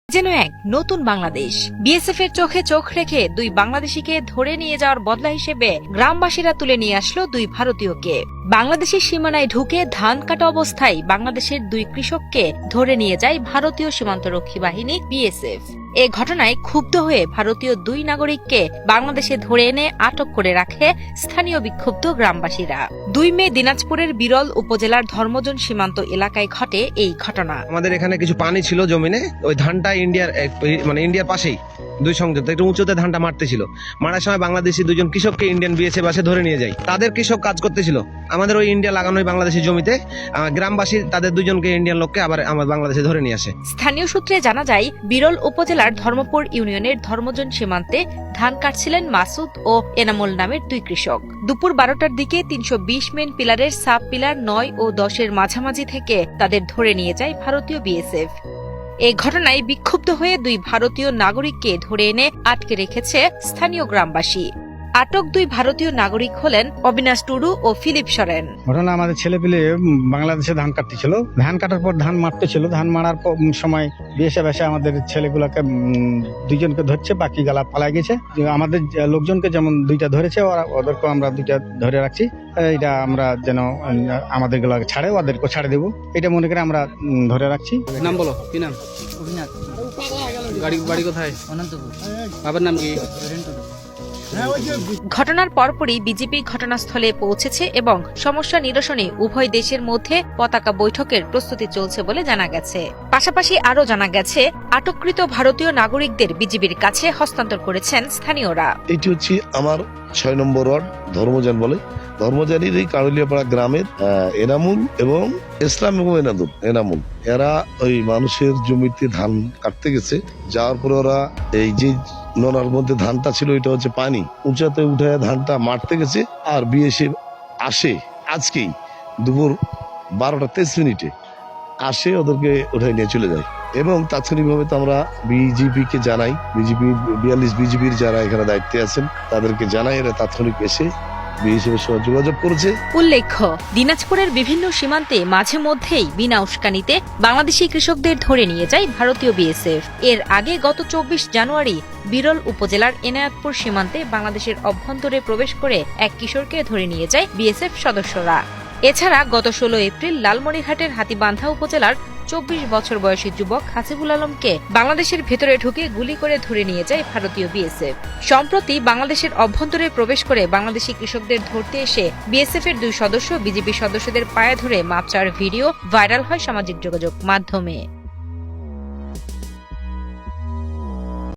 যেন এক নতুন বাংলাদেশ। বিএসএফ এর চোখে চোখ রেখে দুই বাংলাদেশিকে ধরে নিয়ে যাওয়ার বদলা হিসেবে গ্রামবাসীরা তুলে নিয়ে আসলো দুই ভারতীয়কে। বাংলাদেশের সীমানায় ঢুকে ধান কাটা অবস্থায় বাংলাদেশের দুই কৃষককে ধরে নিয়ে যায় ভারতীয় সীমান্তরক্ষী বাহিনী বিএসএফ। এ ঘটনায় ক্ষুব্ধ হয়ে ভারতীয় দুই নাগরিককে বাংলাদেশে ধরে এনে আটক করে রাখে স্থানীয় বিক্ষুব্ধ গ্রামবাসীরা। 2 মে দিনাজপুরের বিরল উপজেলার ধর্মজন সীমান্ত এলাকায় ঘটে এই ঘটনা। আমাদের এখানে কিছু পানি ছিল জমিনে, ওই ধানটা ইন্ডিয়ার পাশেই দুই সংযুক্ত একটু উঁচুতে ধানটা মারতেছিল। মারার সময় বাংলাদেশি দুজন কৃষককে ইন্ডিয়ান বিএসএফ আসে ধরে নিয়ে যায়। তাদের কৃষক কাজ করতেছিল আমাদের ওই ইন্ডিয়া লাগানো বাংলাদেশি জমিতে। গ্রামবাসী তাদের দুজনকে ইন্ডিয়ান লোককে আবার আমার বাংলাদেশে ধরে নিয়ে আসে। স্থানীয় সূত্রে জানা যায়, বিরল উপজেলার ধর্মপুর ইউনিয়নের ধর্মজন সীমান্তে ধান কাটছিলেন মাসুদ ও এনামুল নামের দুই কৃষক। দুপুর 12টার দিকে 320 মেন পিলারের সাব পিলার 9 ও 10-এর মাঝামাঝি থেকে তাদের ধরে নিয়ে যায় ভারতীয় বিএসএফ। এই ঘটনায় বিক্ষুব্ধ হয়ে দুই ভারতীয় নাগরিককে ধরে এনে আটকে রেখেছে স্থানীয় গ্রামবাসী। আটক দুই ভারতীয় নাগরিক হলেন অবিনাশ টুডু ও ফিলিপ সরেন। ঘটনা, আমাদের ছেলে পেলে বাংলাদেশে ধান কাটতেছিল। ধান কাটার পর ধান মারতেছিল। ধান মারার সময় বিএসএফ এসে আমাদের ছেলেগুলোকে দুইজনকে ধরছে, বাকি গালা পালাই গেছে। আমাদের লোকজনকে যেমন দুইটা ধরেছে, ওদেরকে আমরা দুইটা ধরে রাখছি। এটা আমরা যেন আমাদের গুলাকে ছাড়ে, ওদেরকে ছাড়ে দেবো, এটা মনে করে আমরা ধরে রাখছি। নাম বলো, কি নাম? অভিনাথ। বাড়ি কোথায়? অনন্তপুর। বাবার নাম কি? ঘটনার পরপরই বিজেপি ঘটনাস্থলে পৌঁছেছে এবং সমস্যা নিরসনে উভয় দেশের মধ্যে পতাকা বৈঠকের প্রস্তুতি চলছে বলে জানা গেছে। পাশাপাশি আরও জানা গেছে, আটককৃত ভারতীয় নাগরিকদের বিজেপির কাছে হস্তান্তর করেছেন স্থানীয়রা। এটি হচ্ছে আমার 6 নম্বর ওয়ার্ড, ধর্মযান বলে। ধর্মযানের এই কারুলিয়াপাড়া গ্রামের এনামুল এবং ইসলাম এবং এনামুল এরা ওই মানুষের জমিতে ধান কাটতে গেছে। যাওয়ার পরে ওরা এই যে ননার মধ্যে ধানটা ছিল, এটা হচ্ছে পানি, উঁচাতে উঠে ধানটা মারতে গেছে। আর বিএসএফ আসে আজকেই দুপুর 12টা 23 মিনিটে আসে, ওদেরকে উঠাই নিয়ে চলে যায়। এবং তাৎক্ষণিকভাবে তো আমরা বিজেপিকে জানাই, 42 বিজেপির যারা এখানে দায়িত্বে আছেন তাদেরকে জানাই, এরা তাৎক্ষণিক এসে বিএসএফের সঙ্গে যোগাযোগ করেছে। উল্লেখ্য, দিনাজপুরের বিভিন্ন সীমান্তে মাঝে মধ্যেই বিনা উস্কানিতে বাংলাদেশি কৃষকদের ধরে নিয়ে যায় ভারতীয় বিএসএফ। এর আগে গত 24 জানুয়ারি বিরল উপজেলার এনায়েতপুর সীমান্তে বাংলাদেশের অভ্যন্তরে প্রবেশ করে এক কিশোরকে ধরে নিয়ে যায় বিএসএফ সদস্যরা। এছাড়া গত 16 এপ্রিল লালমনিরহাটের হাতীবান্ধা উপজেলার 24 বছর বয়সী যুবক হাসিবুল আলমকে বাংলাদেশের ভেতরে ঢুকে গুলি করে ধরে নিয়ে যায় ভারতীয় বিএসএফ। সম্প্রতি বাংলাদেশের অভ্যন্তরে প্রবেশ করে বাংলাদেশি কৃষকদের ধরতে এসে বিএসএফ এর 2 সদস্য বিজেপি সদস্যদের পায়ে ধরে মাপ চাওয়ার ভিডিও ভাইরাল হয় সামাজিক যোগাযোগ মাধ্যমে।